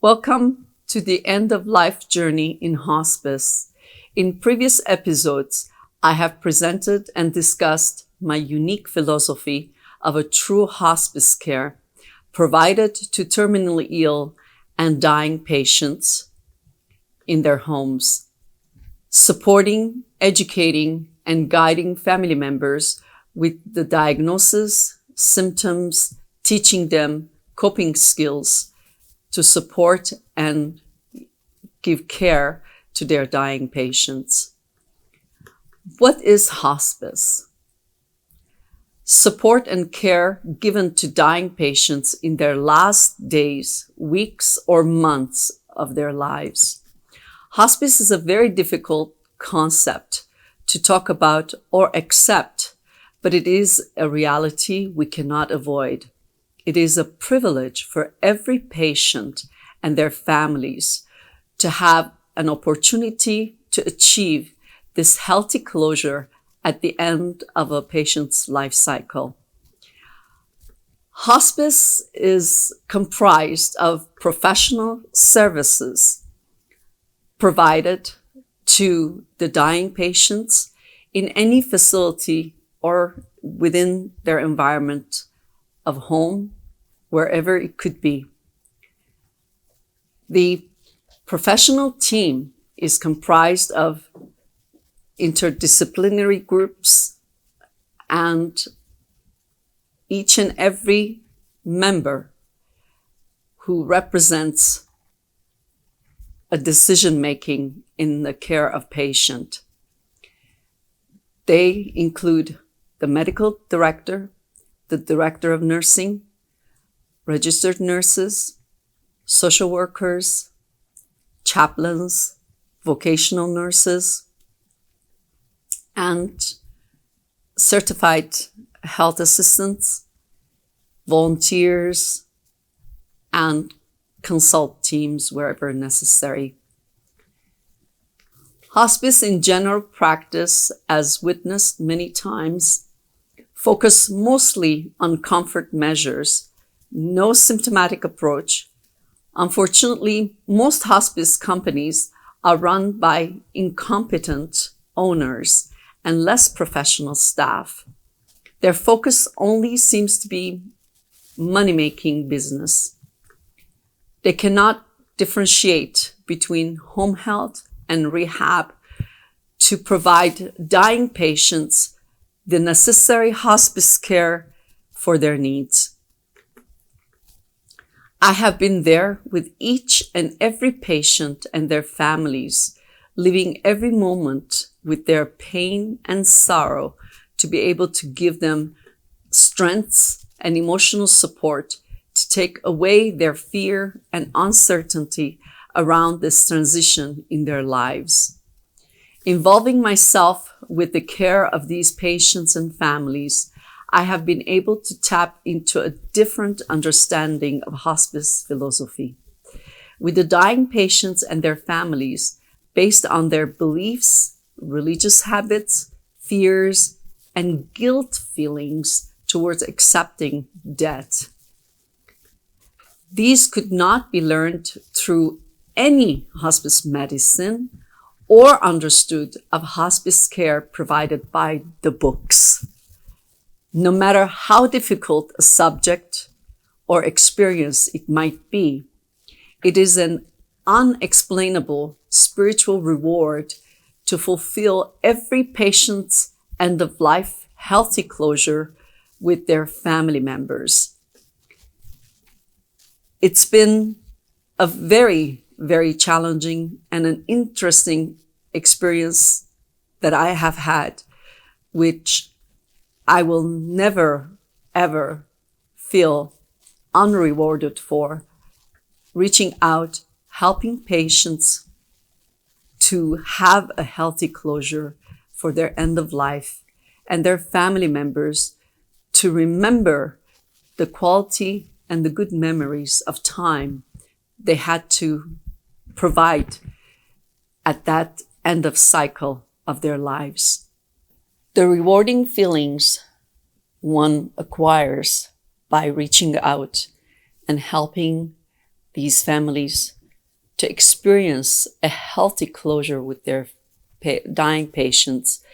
Welcome to the end-of-life journey in hospice. In previous episodes, I have presented and discussed my unique philosophy of a true hospice care provided to terminally ill and dying patients in their homes, supporting, educating, and guiding family members with the diagnosis, symptoms, teaching them coping skills to support and give care to their dying patients. What is hospice? Support and care given to dying patients in their last days, weeks, or months of their lives. Hospice is a very difficult concept to talk about or accept, but it is a reality we cannot avoid. It is a privilege for every patient and their families to have an opportunity to achieve this healthy closure at the end of a patient's life cycle. Hospice is comprised of professional services provided to the dying patients in any facility or within their environment of home, wherever it could be. The professional team is comprised of interdisciplinary groups, and each and every member who represents a decision-making in the care of patient. They include the medical director, the director of nursing, registered nurses, social workers, chaplains, vocational nurses, and certified health assistants, volunteers, and consult teams wherever necessary. Hospice in general practice, as witnessed many times, focus mostly on comfort measures, no symptomatic approach. Unfortunately, most hospice companies are run by incompetent owners and less professional staff. Their focus only seems to be money-making business. They cannot differentiate between home health and rehab to provide dying patients the necessary hospice care for their needs. I have been there with each and every patient and their families, living every moment with their pain and sorrow to be able to give them strength and emotional support to take away their fear and uncertainty around this transition in their lives. Involving myself with the care of these patients and families, I have been able to tap into a different understanding of hospice philosophy. With the dying patients and their families, based on their beliefs, religious habits, fears, and guilt feelings towards accepting death. These could not be learned through any hospice medicine or understood of hospice care provided by the books. No matter how difficult a subject or experience it might be, it is an unexplainable spiritual reward to fulfill every patient's end-of-life healthy closure with their family members. It's been a very, very challenging and an interesting experience that I have had, which I will never, ever feel unrewarded for, reaching out, helping patients to have a healthy closure for their end of life, and their family members to remember the quality and the good memories of time they had to provide at that end of cycle of their lives. The rewarding feelings one acquires by reaching out and helping these families to experience a healthy closure with their dying patients,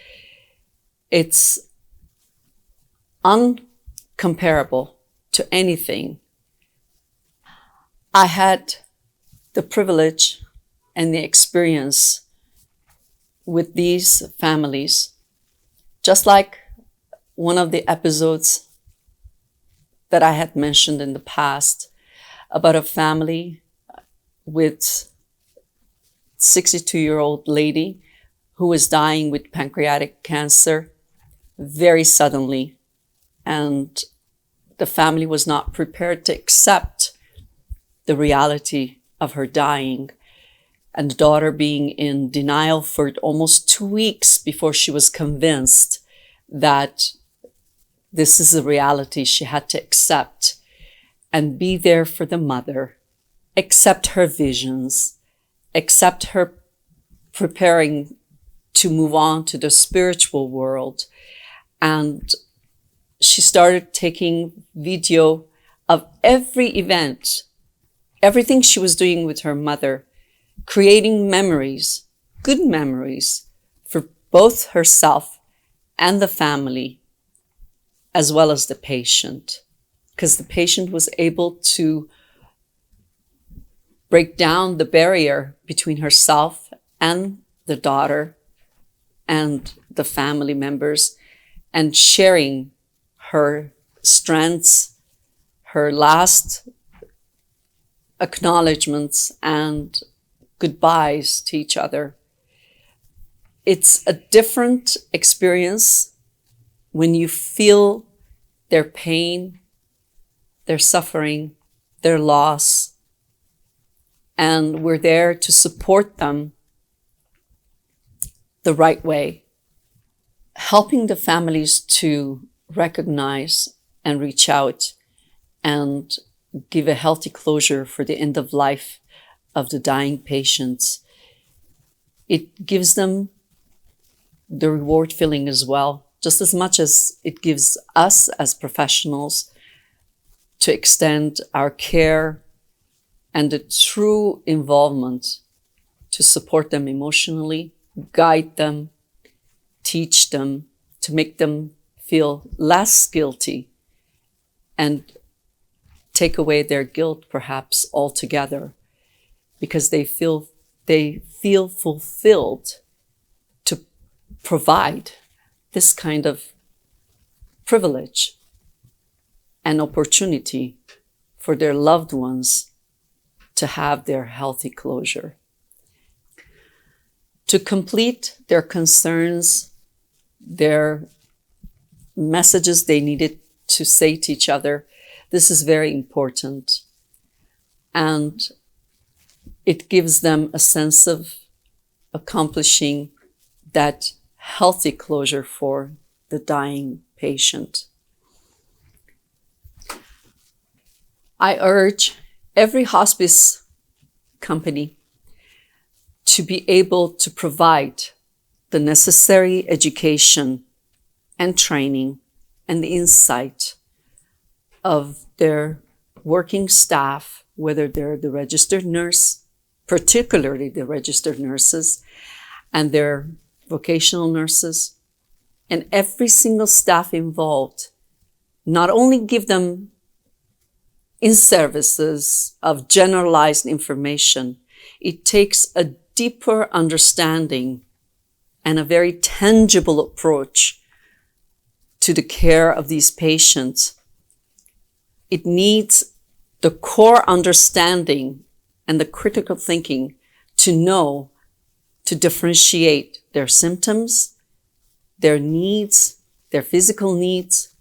it's uncomparable to anything. I had the privilege and the experience with these families, just like one of the episodes that I had mentioned in the past about a family with 62-year-old lady who was dying with pancreatic cancer very suddenly, and the family was not prepared to accept the reality of her dying, and the daughter being in denial for almost 2 weeks before she was convinced that this is a reality she had to accept and be there for the mother, accept her visions, accept her preparing to move on to the spiritual world. And she started taking video of every event, everything she was doing with her mother, creating memories, good memories for both herself and the family, as well as the patient, because the patient was able to break down the barrier between herself and the daughter and the family members, and sharing her strengths, her last acknowledgements and goodbyes to each other. It's a different experience when you feel their pain, their suffering, their loss, and we're there to support them the right way, helping the families to recognize and reach out and give a healthy closure for the end of life of the dying patients. It gives them the reward feeling as well, just as much as it gives us as professionals to extend our care and the true involvement to support them emotionally, guide them, teach them, to make them feel less guilty and take away their guilt perhaps altogether, because they feel fulfilled to provide this kind of privilege and opportunity for their loved ones to have their healthy closure. To complete their concerns, their messages they needed to say to each other, this is very important. And it gives them a sense of accomplishing that healthy closure for the dying patient. I urge every hospice company to be able to provide the necessary education and training and the insight of their working staff, whether they're the registered nurse, particularly the registered nurses, and their vocational nurses, and every single staff involved, not only give them in-services of generalized information, it takes a deeper understanding and a very tangible approach to the care of these patients. It needs the core understanding and the critical thinking to know to differentiate their symptoms, their needs, their physical needs,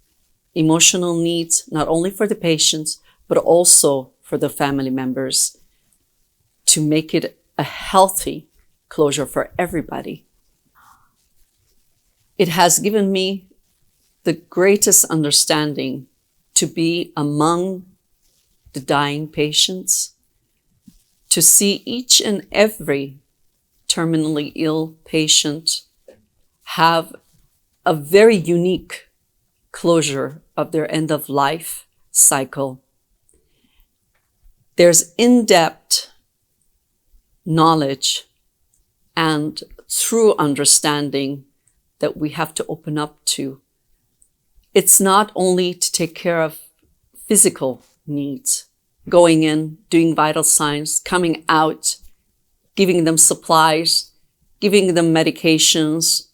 emotional needs, not only for the patients, but also for the family members, to make it a healthy closure for everybody. It has given me the greatest understanding to be among the dying patients, to see each and every terminally ill patient have a very unique closure of their end of life cycle. There's in-depth knowledge and true understanding that we have to open up to. It's not only to take care of physical needs, going in, doing vital signs, coming out, giving them supplies, giving them medications,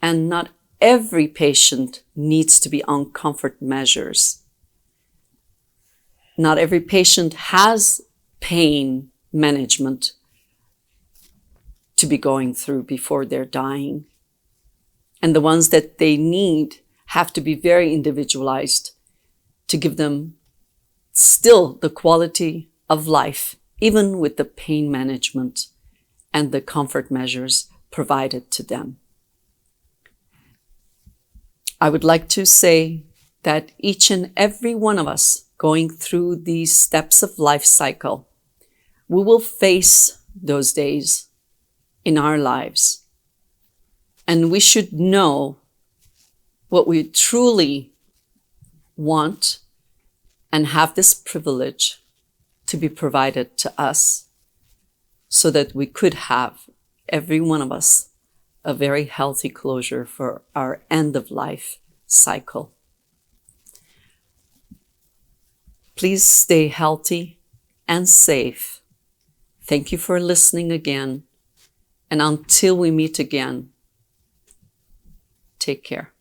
and not every patient needs to be on comfort measures. Not every patient has pain management to be going through before they're dying. And the ones that they need have to be very individualized to give them still the quality of life, even with the pain management and the comfort measures provided to them. I would like to say that each and every one of us going through these steps of life cycle, we will face those days in our lives. And we should know what we truly want and have this privilege to be provided to us so that we could have, every one of us, a very healthy closure for our end of life cycle. Please stay healthy and safe. Thank you for listening again. And until we meet again, take care.